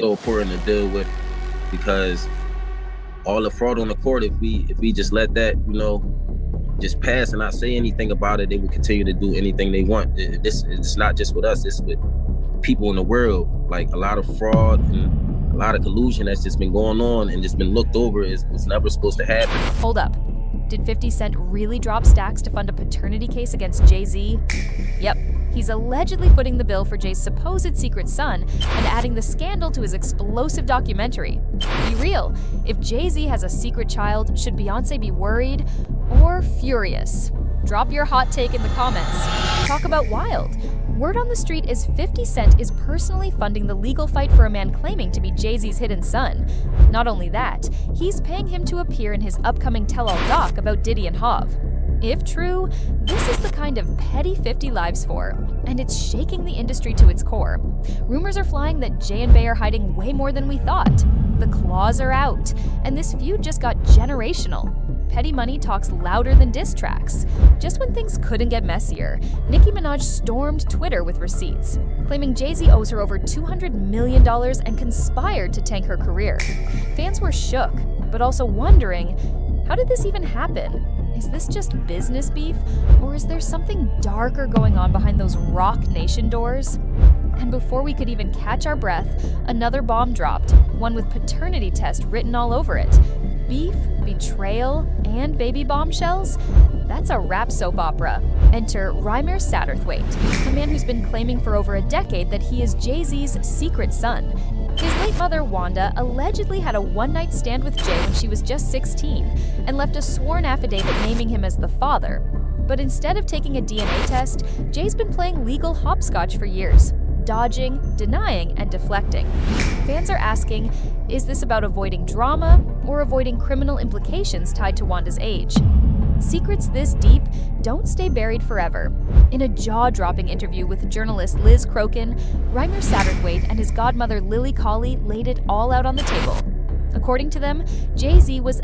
so important to deal with because all the fraud on the court, if we just let that, just pass and not say anything about it, they will continue to do anything they want. It's not just with us, it's with people in the world. Like a lot of fraud and a lot of collusion that's just been going on and just been looked over is never supposed to happen. Hold up. Did 50 Cent really drop stacks to fund a paternity case against Jay-Z? Yep. He's allegedly footing the bill for Jay's supposed secret son and adding the scandal to his explosive documentary. Be real, if Jay-Z has a secret child, should Beyoncé be worried or furious? Drop your hot take in the comments. Talk about wild. Word on the street is 50 Cent is personally funding the legal fight for a man claiming to be Jay-Z's hidden son. Not only that, he's paying him to appear in his upcoming tell-all doc about Diddy and Hov. If true, this is the kind of petty 50 lives for, and it's shaking the industry to its core. Rumors are flying that Jay and Bey are hiding way more than we thought. The claws are out, and this feud just got generational. Petty money talks louder than diss tracks. Just when things couldn't get messier, Nicki Minaj stormed Twitter with receipts, claiming Jay-Z owes her over $200 million and conspired to tank her career. Fans were shook, but also wondering, how did this even happen? Is this just business beef, or is there something darker going on behind those Rock Nation doors? And before we could even catch our breath, another bomb dropped, one with paternity test written all over it. Beef, betrayal, and baby bombshells? That's a rap soap opera. Enter Rymir Satterthwaite, a man who's been claiming for over a decade that he is Jay-Z's secret son. His late mother, Wanda, allegedly had a one-night stand with Jay when she was just 16 and left a sworn affidavit naming him as the father. But instead of taking a DNA test, Jay's been playing legal hopscotch for years, dodging, denying, and deflecting. Fans are asking, is this about avoiding drama or avoiding criminal implications tied to Wanda's age? Secrets this deep don't stay buried forever. In a jaw-dropping interview with journalist Liz Crokin, Rymir Satterthwaite and his godmother Lily Colley laid it all out on the table. According to them, Jay-Z was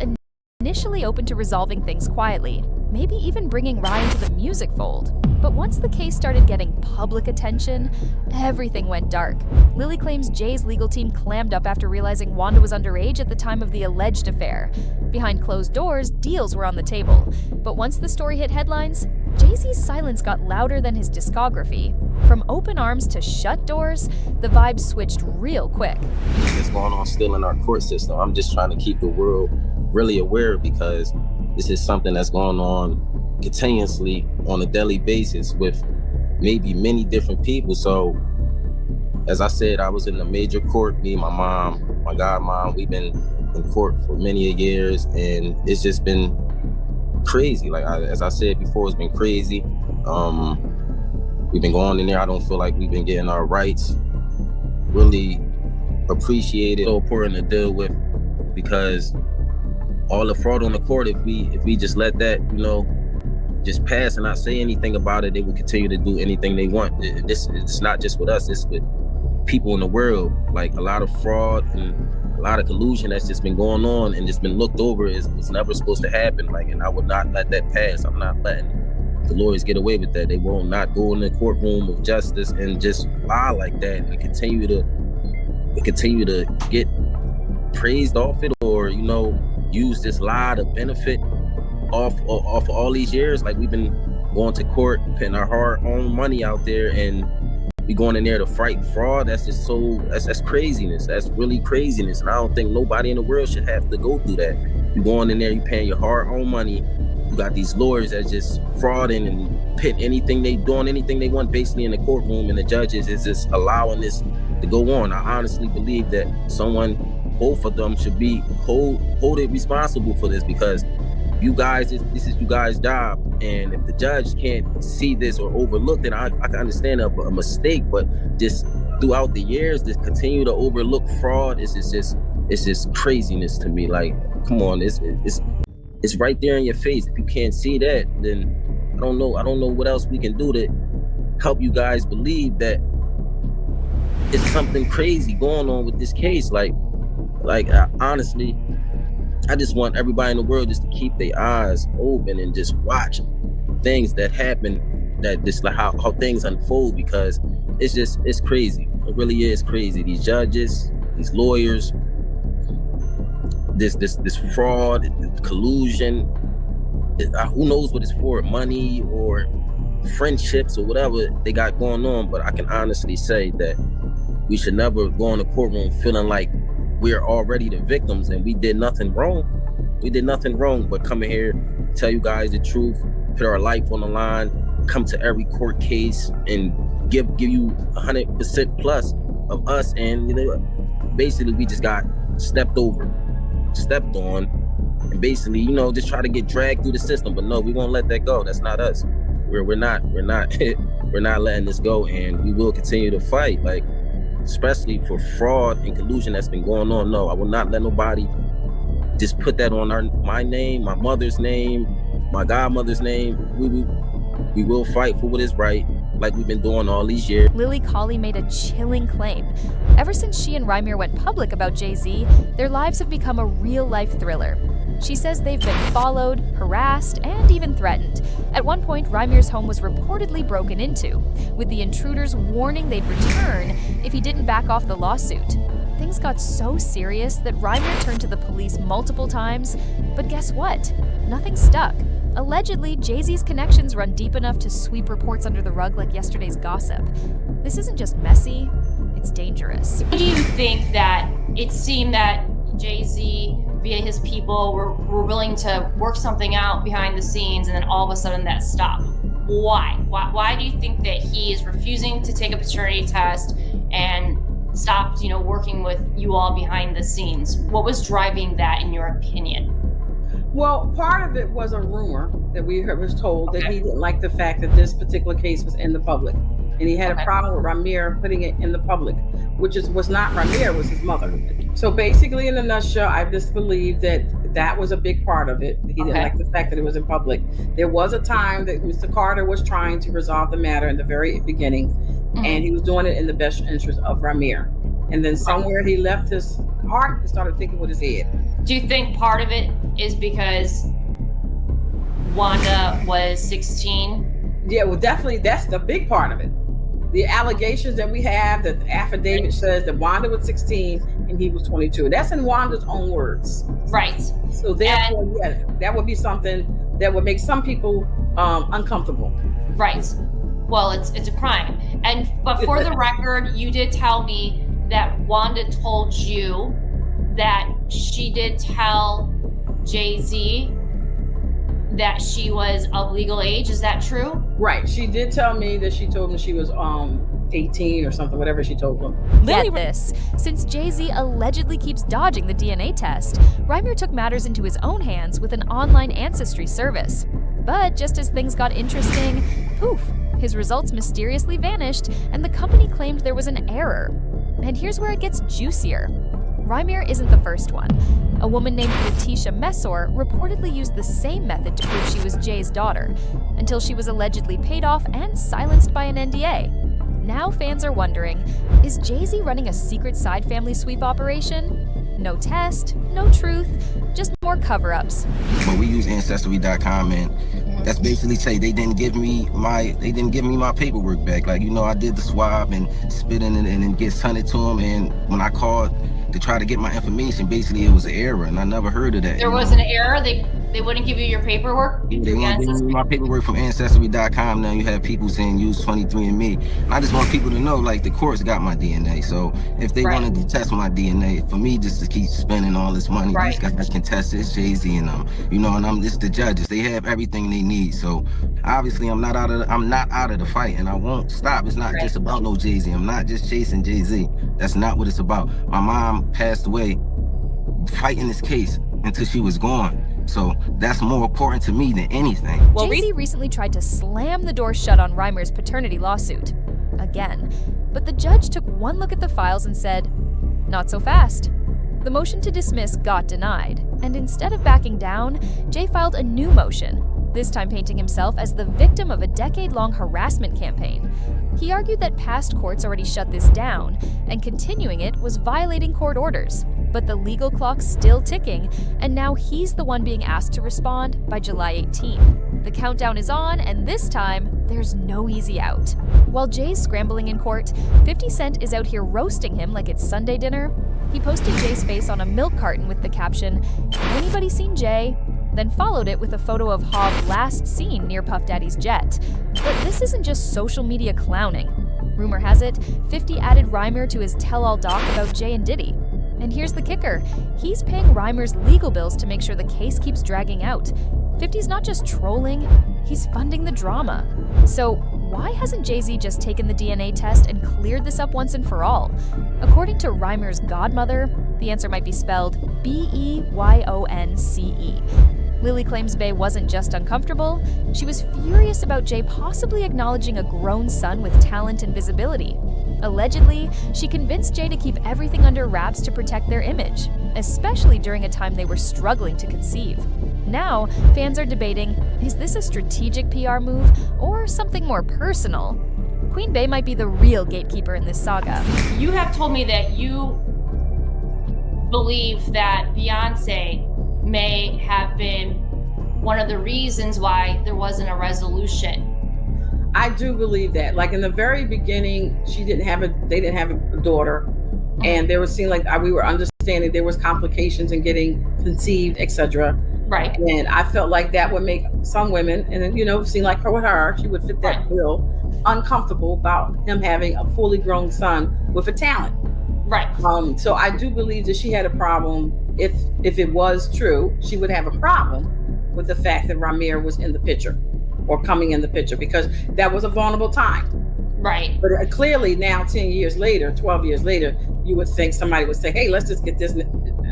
initially open to resolving things quietly, maybe even bringing Rye into the music fold. But once the case started getting public attention, everything went dark. Lily claims Jay's legal team clammed up after realizing Wanda was underage at the time of the alleged affair. Behind closed doors, deals were on the table. But once the story hit headlines, Jay-Z's silence got louder than his discography. From open arms to shut doors, the vibe switched real quick. What's going on still in our court system? I'm just trying to keep the world really aware because this is something that's going on continuously on a daily basis with maybe many different people. So as I said, I was in a major court. Me, my mom, my godmom, we've been in court for many years, and it's just been crazy. As I said before, it's been crazy. We've been going in there. I don't feel like we've been getting our rights really appreciated. So important to deal with because all the fraud on the court, if we just let that, just pass and not say anything about it, they will continue to do anything they want. It's not just with us, it's with people in the world. Like a lot of fraud and a lot of collusion that's just been going on and just been looked over is never supposed to happen. And I would not let that pass. I'm not letting the lawyers get away with that. They will not go in the courtroom of justice and just lie like that and continue to get praised off it or, use this lie to benefit off all these years. Like we've been going to court, putting our hard-earned money out there, and we going in there to fight fraud. That's just that's craziness. That's really craziness. And I don't think nobody in the world should have to go through that. You going in there, you paying your hard-earned money. You got these lawyers that just frauding and pit anything they want basically in the courtroom, and the judges is just allowing this to go on. I honestly believe that both of them should be hold it responsible for this because you guys, this is you guys' job, and if the judge can't see this or overlook it, I can understand a mistake, but just throughout the years, this continue to overlook fraud it's just craziness to me. Like, come on, it's right there in your face. If you can't see that, then I don't know what else we can do to help you guys believe that it's something crazy going on with this case. Honestly, I just want everybody in the world just to keep their eyes open and just watch things that happen, that just like how things unfold, because it's crazy. It really is crazy. These judges, these lawyers, this fraud, collusion. Who knows what it's for? Money or friendships or whatever they got going on. But I can honestly say that we should never go in the courtroom feeling like we're already the victims and we did nothing wrong. We did nothing wrong but come in here, tell you guys the truth, put our life on the line, come to every court case and give you 100% plus of us. And basically we just got stepped over, stepped on, and basically, just try to get dragged through the system. But no, we won't let that go. That's not us. We're not we're not letting this go, and we will continue to fight, like especially for fraud and collusion that's been going on. No, I will not let nobody just put that on my name, my mother's name, my godmother's name. We will fight for what is right, like we've been doing all these years. Lily Colley made a chilling claim. Ever since she and Rymir went public about Jay-Z, their lives have become a real-life thriller. She says they've been followed, harassed, and even threatened. At one point, Rymir's home was reportedly broken into, with the intruders warning they'd return if he didn't back off the lawsuit. Things got so serious that Rymir turned to the police multiple times, but guess what? Nothing stuck. Allegedly, Jay-Z's connections run deep enough to sweep reports under the rug like yesterday's gossip. This isn't just messy, it's dangerous. Do you think that it seemed that Jay-Z, via his people, were willing to work something out behind the scenes and then all of a sudden that stopped? Why? Why do you think that he is refusing to take a paternity test and stopped, working with you all behind the scenes? What was driving that, in your opinion? Well, part of it was a rumor that was told that he didn't like the fact that this particular case was in the public. And he had a problem with Rymir putting it in the public, which was not Rymir, was his mother. So basically, in a nutshell, I just believe that was a big part of it. He didn't like the fact that it was in public. There was a time that Mr. Carter was trying to resolve the matter in the very beginning, and he was doing it in the best interest of Rymir. And then somewhere he left his heart and started thinking with his head. Do you think part of it is because Wanda was 16? Yeah, well, definitely that's the big part of it. The allegations that we have, that the affidavit says that Wanda was 16 and he was 22. That's in Wanda's own words. Right. So therefore, that would be something that would make some people uncomfortable. Right. Well, it's a crime. But for the record, you did tell me that Wanda told you that she did tell Jay-Z that she was of legal age. Is that true? Right. She did tell me that she told him she was 18 or something, whatever she told him. Get this. Since Jay-Z allegedly keeps dodging the DNA test, Rymir took matters into his own hands with an online ancestry service. But just as things got interesting, poof, his results mysteriously vanished and the company claimed there was an error. And here's where it gets juicier. Rymir isn't the first one. A woman named Letitia Messor reportedly used the same method to prove she was Jay's daughter, until she was allegedly paid off and silenced by an NDA. Now fans are wondering, is Jay-Z running a secret side family sweep operation? No test, no truth, just more cover-ups. But we use ancestry.com, and that's basically say they didn't give me my paperwork back. Like, I did the swab and spit in it and then get sent it to them. And when I called to try to get my information, basically it was an error, and I never heard of that. There was an error? They wouldn't give you your paperwork? They won't give me my paperwork from ancestry.com. Now you have people saying use 23andMe. And I just want people to know, like, the courts got my DNA. So if they wanted to test my DNA, for me just to keep spending all this money, these guys can test it. It's Jay-Z and and it's the judges. They have everything they need. So obviously I'm not out of the fight, and I won't stop. It's not just about no Jay-Z. I'm not just chasing Jay-Z. That's not what it's about. My mom passed away fighting this case until she was gone. So that's more important to me than anything. Well, Jay-Z recently tried to slam the door shut on Rymir's paternity lawsuit. Again. But the judge took one look at the files and said, not so fast. The motion to dismiss got denied, and instead of backing down, Jay filed a new motion, this time painting himself as the victim of a decade-long harassment campaign. He argued that past courts already shut this down, and continuing it was violating court orders. But the legal clock's still ticking, and now he's the one being asked to respond by July 18th. The countdown is on, and this time, there's no easy out. While Jay's scrambling in court, 50 Cent is out here roasting him like it's Sunday dinner. He posted Jay's face on a milk carton with the caption, "Anybody seen Jay?" Then followed it with a photo of Hobb last seen near Puff Daddy's jet. But this isn't just social media clowning. Rumor has it, 50 added Rymir to his tell-all doc about Jay and Diddy. And here's the kicker, he's paying Rymir's legal bills to make sure the case keeps dragging out. 50's not just trolling, he's funding the drama. So why hasn't Jay-Z just taken the DNA test and cleared this up once and for all? According to Rymir's godmother, the answer might be spelled Beyonce. Lily claims Bey wasn't just uncomfortable, she was furious about Jay possibly acknowledging a grown son with talent and visibility. Allegedly, she convinced Jay to keep everything under wraps to protect their image, especially during a time they were struggling to conceive. Now, fans are debating, is this a strategic PR move or something more personal? Queen Bey might be the real gatekeeper in this saga. You have told me that you believe that Beyonce may have been one of the reasons why there wasn't a resolution. I do believe that. Like in the very beginning, they didn't have a daughter, and there was seemed like we were understanding there was complications in getting conceived, etc. Right. And I felt like that would make some women, and seem like she would fit that bill, uncomfortable about him having a fully grown son with a talent. Right. So I do believe that she had a problem. If it was true, she would have a problem with the fact that Rymir was in the picture or coming in the picture, because that was a vulnerable time. Right. But clearly now, 10 years later, 12 years later, you would think somebody would say, hey, let's just get this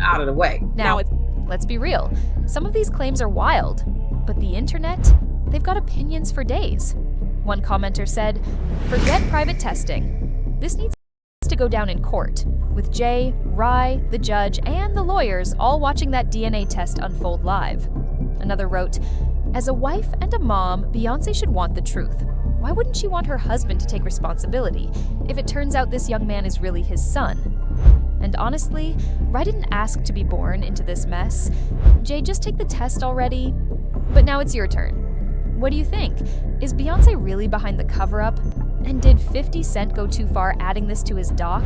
out of the way. Now, let's be real. Some of these claims are wild, but the internet, they've got opinions for days. One commenter said, "Forget private testing. This needs to go down in court, with Jay, Rye, the judge, and the lawyers all watching that DNA test unfold live." Another wrote, "As a wife and a mom, Beyonce should want the truth. Why wouldn't she want her husband to take responsibility if it turns out this young man is really his son? And honestly, Rye didn't ask to be born into this mess. Jay, just take the test already." But now it's your turn. What do you think? Is Beyonce really behind the cover-up? And did 50 Cent go too far adding this to his doc?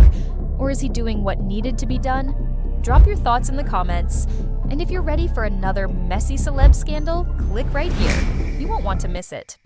Or is he doing what needed to be done? Drop your thoughts in the comments. And if you're ready for another messy celeb scandal, click right here. You won't want to miss it.